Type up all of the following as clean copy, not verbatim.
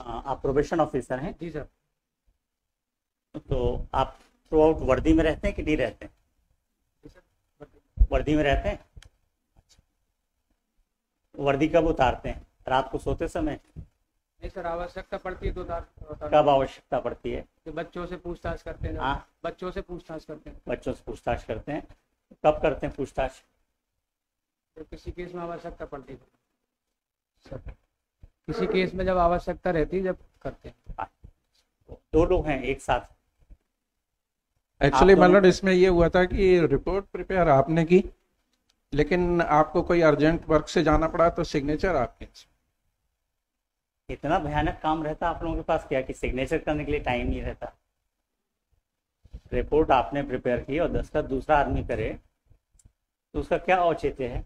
आप probation officer हैं? जी sir. तो आप थ्रू आउट वर्दी में रहते हैं कि नहीं रहते हैं? जी सर। वर्दी में रहते हैं। वर्दी कब उतारते हैं? रात को सोते समय? नहीं सर, आवश्यकता पड़ती है तो कब आवश्यकता पड़ती है? कि बच्चों से पूछताछ करते हैं। हाँ, बच्चों से पूछताछ करते हैं। बच्चों से पूछताछ करते हैं। कब करते हैं पूछताछ? तो किसी केस में आवश्यकता पड़ती है सर, किसी केस में जब आवश्यकता रहती है जब करते हैं। दो लोग हैं एक साथ? एक्चुअली आप दोनों- मतलब इसमें ये हुआ था कि रिपोर्ट प्रिपेयर आपने की, लेकिन आपको कोई अर्जेंट वर्क से जाना पड़ा तो सिग्नेचर आपके। इतना भयानक काम रहता आप लोगों के पास क्या कि सिग्नेचर करने के लिए टाइम नहीं रहता? रिपोर्ट आपने प्रिपेयर की और दस्तखत दूसरा आदमी करे तो उसका क्या औचित्य है?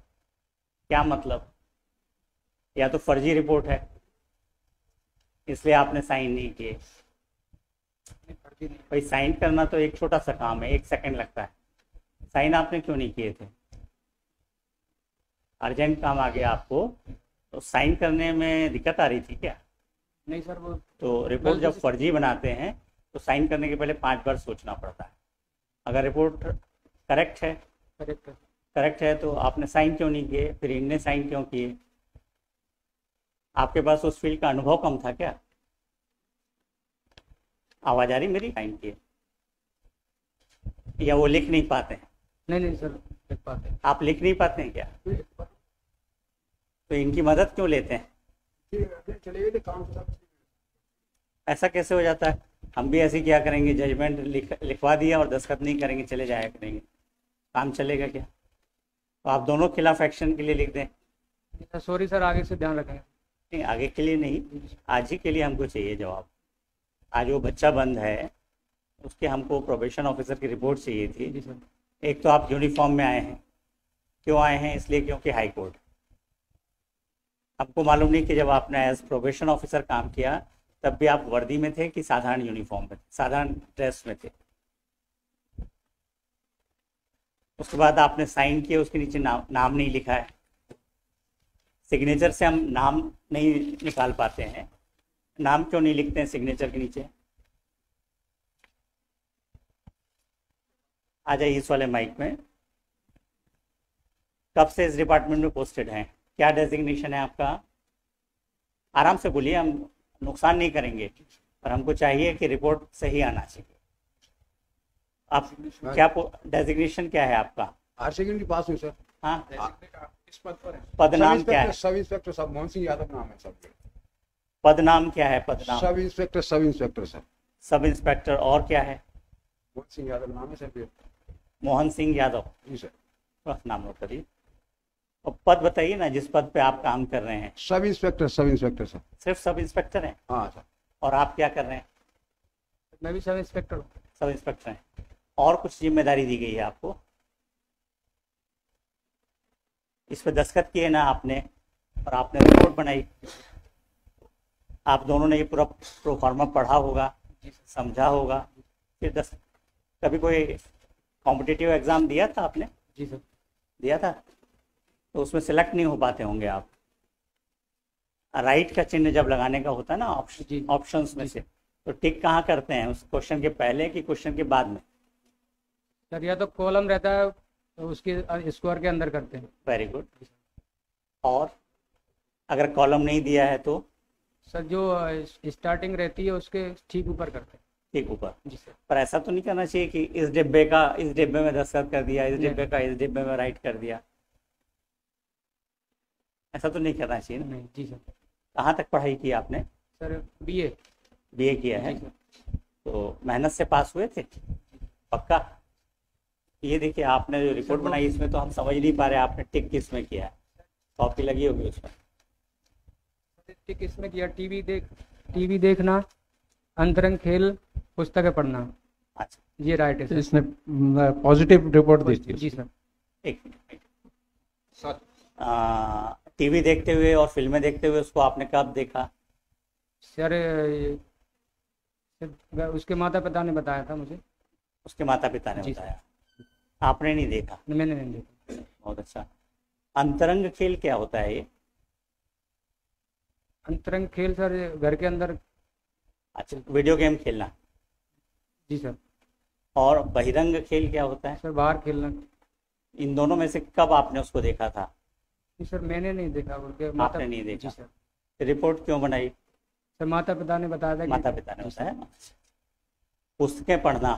क्या मतलब? या तो फर्जी रिपोर्ट है इसलिए आपने साइन नहीं किए। भाई साइन करना तो एक छोटा सा काम है, 1 सेकंड लगता है। साइन आपने क्यों नहीं किए थे? अर्जेंट काम आ गया आपको तो साइन करने में दिक्कत आ रही थी क्या? नहीं सर, वो तो रिपोर्ट जब फर्जी बनाते हैं तो साइन करने के पहले 5 बार सोचना पड़ता है। अगर रिपोर्ट करेक्ट है करेक्ट है। करेक्ट है तो आपने साइन क्यों नहीं किए? फिर इनने साइन क्यों किए? आपके पास उस फील्ड का अनुभव कम था क्या? आवाज आ रही मेरी? साइन किए या वो लिख नहीं पाते हैं? नहीं सर, एक बात है। आप लिख नहीं पाते हैं क्या? तो इनकी मदद क्यों लेते हैं? ऐसा कैसे हो जाता है? हम भी ऐसे क्या करेंगे, जजमेंट लिखवा दिया और दस्तखत नहीं करेंगे, चले जाया करेंगे, काम चलेगा क्या? तो आप दोनों खिलाफ एक्शन के लिए लिख दें। सॉरी सर, आगे से ध्यान रखेंगे। नहीं, आगे के लिए नहीं, आज ही के लिए हमको चाहिए जवाब। आज वो बच्चा बंद है, उसके हमको प्रोबेशन ऑफिसर की रिपोर्ट चाहिए थी। जी सर। एक तो आप यूनिफॉर्म में आए हैं, क्यों आए हैं? इसलिए क्योंकि हाई कोर्ट। आपको मालूम नहीं कि जब आपने एज प्रोबेशन ऑफिसर काम किया तब भी आप वर्दी में थे कि साधारण यूनिफॉर्म में, साधारण ड्रेस में थे? उसके बाद आपने साइन किए, उसके नीचे नाम नहीं लिखा है। सिग्नेचर से हम नाम नहीं निकाल पाते हैं, नाम क्यों नहीं लिखते हैं सिग्नेचर के नीचे? आ जाइए इस वाले माइक में। कब से इस डिपार्टमेंट में पोस्टेड हैं? क्या डेजिग्नेशन है आपका? आराम से बोलिए, हम नुकसान नहीं करेंगे, पर हमको चाहिए कि रिपोर्ट सही आना चाहिए। आप क्या डेजिग्नेशन क्या है आपका? हायर सेकेंडरी पास हूँ सर। हाँ, इस पद पर है। पद नाम क्या है? सब इंस्पेक्टर साहब, मोहन सिंह यादव नाम है सब। पद नाम क्या है? पद नाम sub inspector sir. Sub inspector. और क्या है? मोहन सिंह यादव नाम है सर। मोहन सिंह यादव। जी सर। बस नाम नोट करिए और पद बताइए ना जिस पद पे आप काम कर रहे हैं। Sub inspector sir. सिर्फ सब इंस्पेक्टर हैं? हाँ सर। और आप क्या कर रहे हैं? मैं भी सब इंस्पेक्टर हूँ। सब इंस्पेक्टर हैं। और कुछ जिम्मेदारी दी गई है आपको? इस पे दस्तखत किए ना आपने, और आपने रिपोर्ट बनाई। आप दोनों ने ये पूरा प्रोफार्मा पढ़ा होगा, समझा होगा। फिर कभी कोई कॉम्पिटिटिव एग्जाम दिया था आपने? जी सर। दिया था, तो उसमें सिलेक्ट नहीं हो पाते होंगे आप। राइट का चिन्ह जब लगाने का होता है ना ऑप्शंस में से, तो टिक कहाँ करते हैं? उस क्वेश्चन के पहले कि क्वेश्चन के बाद में? सर या तो कॉलम रहता है तो उसके स्क्वायर के अंदर करते हैं। Very good. और अगर कॉलम नहीं दिया है तो? सर जो स्टार्टिंग रहती है उसके ठीक ऊपर करते हैं। ठीक ऊपर। जी सर। पर ऐसा तो नहीं करना चाहिए कि इस डिब्बे का इस डिब्बे में दस्तखत कर दिया, इस डिब्बे का इस डिब्बे में राइट कर दिया। ऐसा तो नहीं करना चाहिए ना? नहीं। जी सर। कहाँ तक पढ़ाई की आपने? Sir BA. बीए किया है? तो मेहनत से पास हुए थे पक्का? ये देखिए, आपने जो रिपोर्ट बनाई इसमें तो हम समझ नहीं पा रहे आपने टिक किस में किया है। कॉपी लगी होगी उसमें। टिक इसमें किया, टीवी देखना, अंतरंग खेल, पुस्तकें पढ़ना। अच्छा, ये राइट है सर। इसने पॉजिटिव रिपोर्ट दी थी। जी सर। एक मिनट। टीवी देखते हुए और फिल्में देखते हुए उसको आपने कब देखा? सर उसके माता पिता ने बताया था मुझे। उसके माता पिता ने जी बताया, आपने नहीं देखा? मैंने नहीं देखा। बहुत अच्छा। अंतरंग खेल क्या होता है ये? अंतरंग खेल सर घर के अंदर। अच्छा, वीडियो गेम खेलना। जी सर। और बहिरंग खेल क्या होता है? सर बाहर खेलना। इन दोनों में से कब आपने उसको देखा था? जी सर, मैंने नहीं देखा, उनके आपने नहीं देखा? जी सर। रिपोर्ट क्यों बनाई? सर माता पिता ने बताया था कि माता पिता ने बताया। पुस्तकें पढ़ना,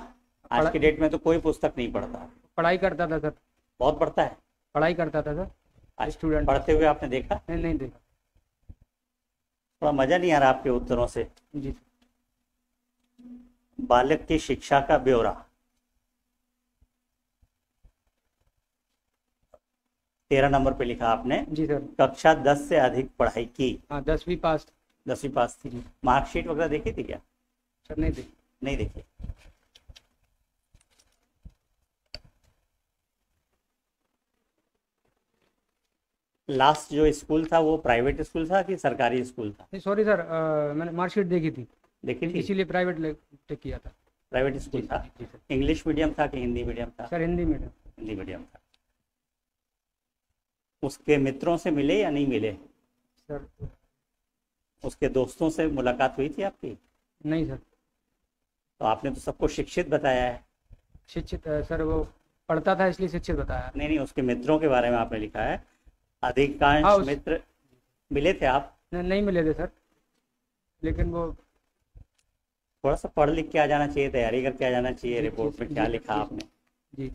आज की डेट में तो कोई पुस्तक नहीं पढ़ता। पढ़ाई करता था सर। बहुत पढ़ता है। पढ़ाई करता था सर। आज स्टूडेंट पढ़ते हुए आपने देखा? नहीं देखा। थोड़ा मजा नहीं आ रहा आपके उत्तरों से। जी। बालक की शिक्षा का ब्यौरा, 13 नंबर पे लिखा आपने। जी सर। कक्षा 10 से अधिक पढ़ाई की। हाँ 10वीं पास। 10वीं पास थी। मार्कशीट वगैरह देखी थी क्या? सर नहीं देखी। नहीं देखी। लास्ट जो स्कूल था वो प्राइवेट स्कूल था कि सरकारी स्कूल था? नहीं सॉरी सर, मैंने मार्कशीट देखी थी, देखी थी? इसीलिए प्राइवेट किया था। प्राइवेट स्कूल था। जी सर। इंग्लिश मीडियम था कि हिंदी मीडियम था? Sir Hindi medium. Hindi medium था। उसके मित्रों से मिले या नहीं मिले? सर उसके दोस्तों से मुलाकात हुई थी आपकी? नहीं सर। तो आपने तो सबको शिक्षित बताया है। शिक्षित सर वो पढ़ता था इसलिए शिक्षित बताया। नहीं, उसके मित्रों के बारे में आपने लिखा है। अधिकांश हाँ, मित्र मिले थे आप? नहीं मिले थे सर, लेकिन वो थोड़ा सा पढ़ लिख के आ जाना चाहिए, तैयारी करके आ जाना चाहिए। रिपोर्ट में क्या लिखा आपने? जी।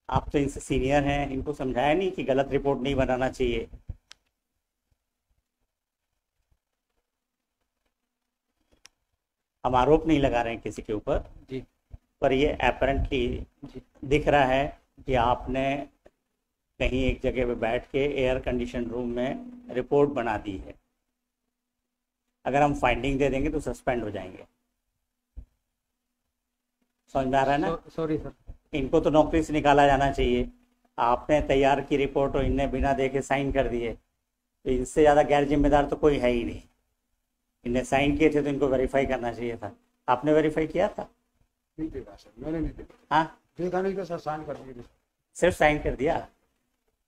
आप तो इनसे सीनियर हैं, इनको समझाया नहीं कि गलत रिपोर्ट नहीं बनाना चाहिए? हम आरोप नहीं लगा रहे हैं किसी के ऊपर, जी पर ये अपेरेंटली दिख रहा है कि आपने कहीं एक जगह पे बैठ के एयर कंडीशन रूम में रिपोर्ट बना दी है। अगर हम फाइंडिंग दे देंगे तो सस्पेंड हो जाएंगे। समझ में आ रहा है ना? Sorry sir. इनको तो नौकरी से निकाला जाना चाहिए। आपने तैयार की रिपोर्ट और इनने बिना देखे साइन कर दिए, तो इनसे ज़्यादा गैर जिम्मेदार तो कोई है ही नहीं। इनने साइन किए थे तो इनको वेरीफाई करना चाहिए था। आपने वेरीफाई किया था? नहीं देखा सर, मैंने नहीं देखा। हाँ, देखा नहीं तो सर साइन कर दिए। सिर्फ साइन कर दिया।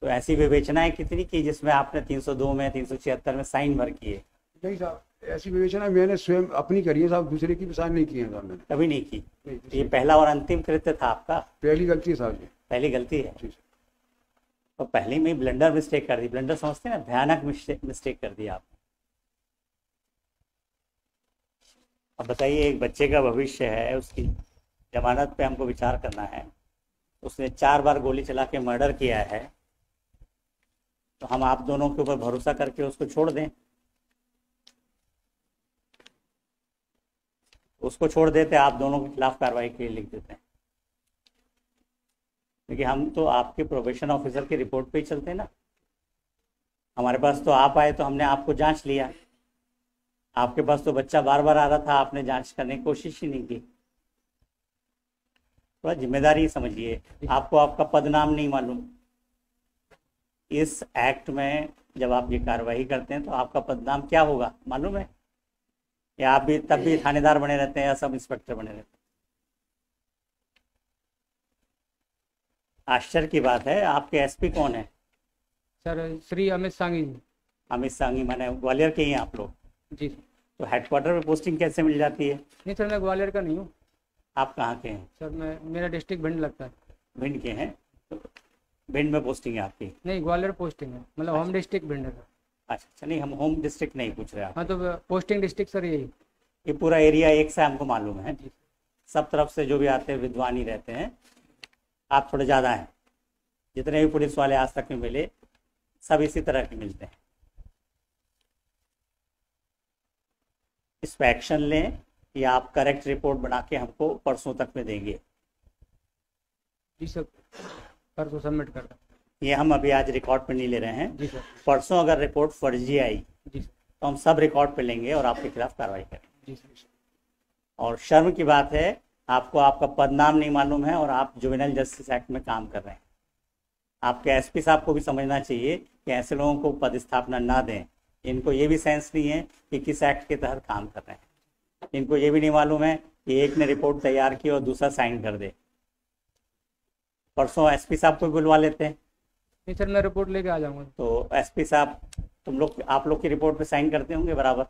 तो ऐसी विवेचनाएं कितनी की जिसमें आपने 302 में 376 में साइन भर किए? नहीं साहब, ऐसी विवेचना मैंने स्वयं अपनी करी है साहब, दूसरे की भी साइन नहीं किए हैं साहब मैंने। कभी नहीं की? नहीं, तो ये पहला और अंतिम कृत्य था आपका? पहली गलती है साहब जी। पहली गलती है। जी सर। तो पहले में ब्लंडर मिस्टेक कर दी। ब्लंडर समझते हैं ना, भयानक मिस्टेक कर दिया आपने। अब बताइए, एक बच्चे का भविष्य है, उसकी जमानत पे हमको विचार करना है। उसने 4 बार गोली चला के मर्डर किया है, तो हम आप दोनों के ऊपर भरोसा करके उसको छोड़ दें? उसको छोड़ देते, आप दोनों के खिलाफ कार्रवाई के लिए लिख देते हैं। क्योंकि हम तो आपके प्रोबेशन ऑफिसर की रिपोर्ट पे ही चलते हैं ना। हमारे पास तो आप आए तो हमने आपको जांच लिया। आपके पास तो बच्चा बार बार आ रहा था, आपने जांच करने की कोशिश ही नहीं की। थोड़ा जिम्मेदारी समझिए। आपको आपका पदनाम नहीं मालूम। इस एक्ट में जब आप ये कार्रवाई करते हैं तो आपका पदनाम क्या होगा मालूम है? या आप भी तब भी थानेदार बने रहते हैं या सब इंस्पेक्टर बने रहते हैं? आश्चर्य की बात है, आपके एसपी कौन है? सर श्री अमित सांगी जी। अमित सांगी माने ग्वालियर के ही हैं आप लोग? जी। तो हेडक्वार्टर में पोस्टिंग कैसे मिल जाती है? नहीं सर, मैं ग्वालियर का नहीं हूँ। आप कहाँ के हैं? सर मेरा डिस्ट्रिक्ट भिंड लगता है। भिंड के हैं? तो भिंड में पोस्टिंग है आपकी? नहीं, ग्वालियर पोस्टिंग है, मतलब होम डिस्ट्रिक्ट भिंड है। अच्छा, नहीं हम होम डिस्ट्रिक्ट नहीं पूछ रहे आप। हाँ तो पोस्टिंग डिस्ट्रिक्ट सर यही। ये पूरा एरिया एक से हमको मालूम है। सब तरफ से जो भी आते हैं विद्वान ही रहते हैं। आप थोड़े ज़्यादा हैं। जितने भी पुलिस वाले आज तक में मिले सब इसी तरह के मिलते हैं। इस पर एक्शन लें या आप करेक्ट रिपोर्ट बना के हमको परसों तक में देंगे? जी सर, परसों सबमिट कर दें। ये हम अभी आज रिकॉर्ड पे नहीं ले रहे हैं। जी सर। परसों अगर रिपोर्ट फर्जी आई जी सर। तो हम सब रिकॉर्ड पे लेंगे और आपके खिलाफ कार्रवाई करेंगे। जी सर। और शर्म की बात है, आपको आपका पदनाम नहीं मालूम है और आप जुवेनाइल जस्टिस एक्ट में काम कर रहे हैं। आपके एसपी साहब को भी समझना चाहिए कि ऐसे लोगों को पदस्थापना ना दें। इनको ये भी सेंस नहीं है कि किस एक्ट के तहत काम कर रहे हैं। इनको ये भी नहीं मालूम है कि एक ने रिपोर्ट तैयार की और दूसरा साइन कर दे। परसों एसपी साहब को बुलवा लेते हैं। नहीं सर, मैं रिपोर्ट लेके आ जाऊँगा। तो एसपी साहब आप लोग की रिपोर्ट पे साइन करते होंगे बराबर,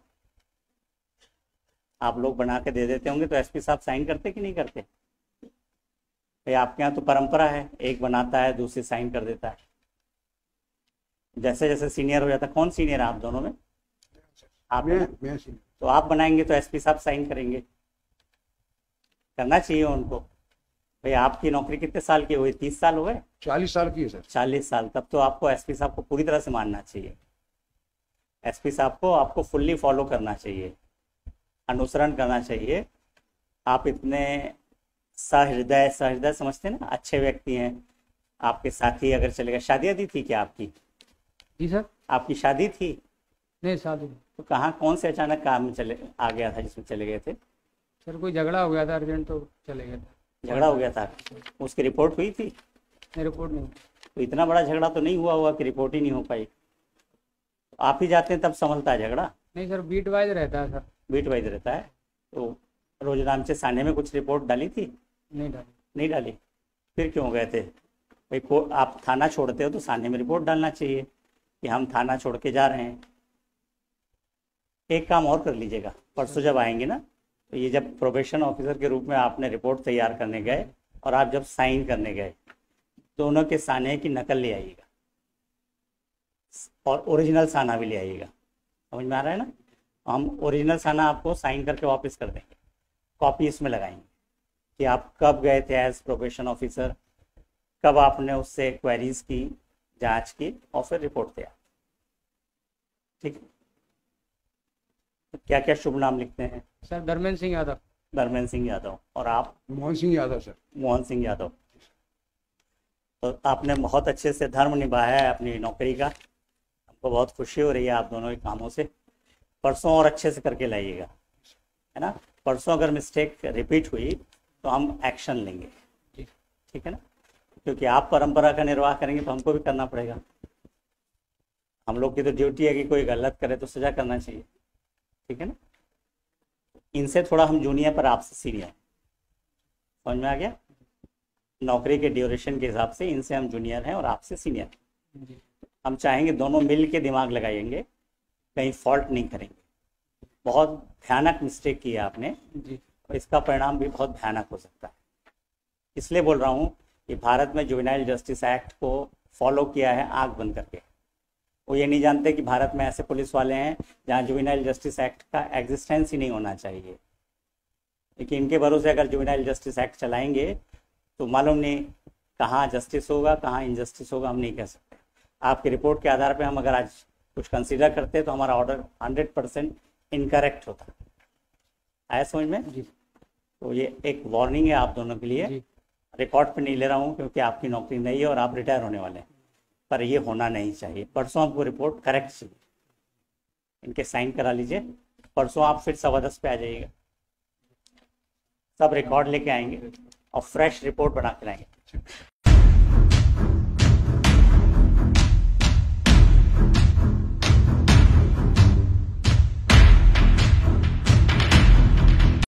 आप लोग बना के दे देते होंगे, तो एसपी साहब साइन करते कि नहीं करते? भाई आपके यहाँ तो परंपरा है, एक बनाता है दूसरी साइन कर देता है। जैसे जैसे सीनियर हो जाता है, कौन सीनियर है आप दोनों में? आप हैं ना? मैं सीनियर। तो आप बनाएंगे तो एसपी साहब साइन करेंगे, करना चाहिए उनको। भाई आपकी नौकरी कितने साल की हुई? 30 साल हो गए? 40 साल की है सर। 40 साल, तब तो आपको एसपी साहब को पूरी तरह से मानना चाहिए। एसपी साहब को आपको फुल्ली फॉलो करना चाहिए, अनुसरण करना चाहिए। आप इतने सहृदय समझते हैं ना, अच्छे व्यक्ति हैं। आपके साथी अगर चले गए, शादी आदि थी क्या आपकी? जी सर। आपकी शादी थी? नहीं शादी। तो कहाँ, कौन से अचानक काम में चले आ गया था जिसमें चले गए थे? सर कोई झगड़ा हो गया था अर्जेंट, तो चले गए थे। झगड़ा हो गया था, उसकी रिपोर्ट हुई थी? नहीं, रिपोर्ट नहीं। तो इतना बड़ा झगड़ा तो नहीं हुआ कि रिपोर्ट ही नहीं हो पाई। आप ही जाते हैं तब संभलता है झगड़ा? नहीं सर, बीट वाइज रहता है सर। बीट वाइज रहता है। तो रोजनामचे थाने में कुछ रिपोर्ट डाली थी? नहीं डाली। नहीं डाली? फिर क्यों गए थे? भाई आप थाना छोड़ते हो तो थाने में रिपोर्ट डालना चाहिए कि हम थाना छोड़ के जा रहे हैं। एक काम और कर लीजिएगा, परसों जब आएंगे ना, तो ये जब प्रोबेशन ऑफिसर के रूप में आपने रिपोर्ट तैयार करने गए और आप जब साइन करने गए, दोनों के साने की नकल ले आइएगा और ओरिजिनल साना भी ले आइएगा। समझ में आ रहा है ना? हम ओरिजिनल साना आपको साइन करके वापस कर देंगे, कॉपी इसमें लगाएंगे कि आप कब गए थे एज प्रोबेशन ऑफिसर, कब आपने उससे क्वेरीज की, जांच की और फिर रिपोर्ट तैयार। ठीक है? तो क्या क्या शुभ नाम लिखते हैं? सर धर्मेंद्र सिंह यादव। धर्मेंद्र सिंह यादव। और आप? मोहन सिंह यादव सर। मोहन सिंह यादव। तो आपने बहुत अच्छे से धर्म निभाया है अपनी नौकरी का, हमको बहुत खुशी हो रही है आप दोनों के कामों से। परसों और अच्छे से करके लाइएगा, है ना? परसों अगर मिस्टेक रिपीट हुई तो हम एक्शन लेंगे, ठीक है ना? क्योंकि आप परंपरा का निर्वाह करेंगे तो हमको भी करना पड़ेगा। हम लोग की तो ड्यूटी है कि कोई गलत करे तो सजा करना चाहिए, ठीक है ना? इनसे थोड़ा हम जूनियर पर आपसे सीनियर, समझ में आ गया? नौकरी के ड्यूरेशन के हिसाब से इनसे हम जूनियर हैं और आपसे सीनियर। हम चाहेंगे दोनों मिल के दिमाग लगाएंगे, कहीं फॉल्ट नहीं करेंगे। बहुत भयानक मिस्टेक की है आपने जी। और इसका परिणाम भी बहुत भयानक हो सकता है। इसलिए बोल रहा हूँ कि भारत में जुवेनाइल जस्टिस एक्ट को फॉलो किया है आंख बंद करके। वो ये नहीं जानते कि भारत में ऐसे पुलिस वाले हैं जहाँ जुवेनाइल जस्टिस एक्ट का एग्जिस्टेंस ही नहीं होना चाहिए। लेकिन इनके भरोसे अगर जुवेनाइल जस्टिस एक्ट चलाएंगे तो मालूम नहीं कहाँ जस्टिस होगा, कहाँ इनजस्टिस होगा, हम नहीं कह सकते। आपकी रिपोर्ट के आधार पे हम अगर आज कुछ कंसीडर करते तो हमारा ऑर्डर 100% इनकरेक्ट होता। आया समझ में? जी। तो ये एक वार्निंग है आप दोनों के लिए। जी। रिकॉर्ड पे नहीं ले रहा हूँ क्योंकि आपकी नौकरी नहीं है और आप रिटायर होने वाले हैं, पर ये होना नहीं चाहिए। परसों हमको रिपोर्ट करेक्ट चाहिए, इनके साइन करा लीजिए। परसों आप फिर 10:15 पे आ जाइएगा, सब रिकॉर्ड लेके आएंगे और फ्रेश रिपोर्ट बना के लाएंगे।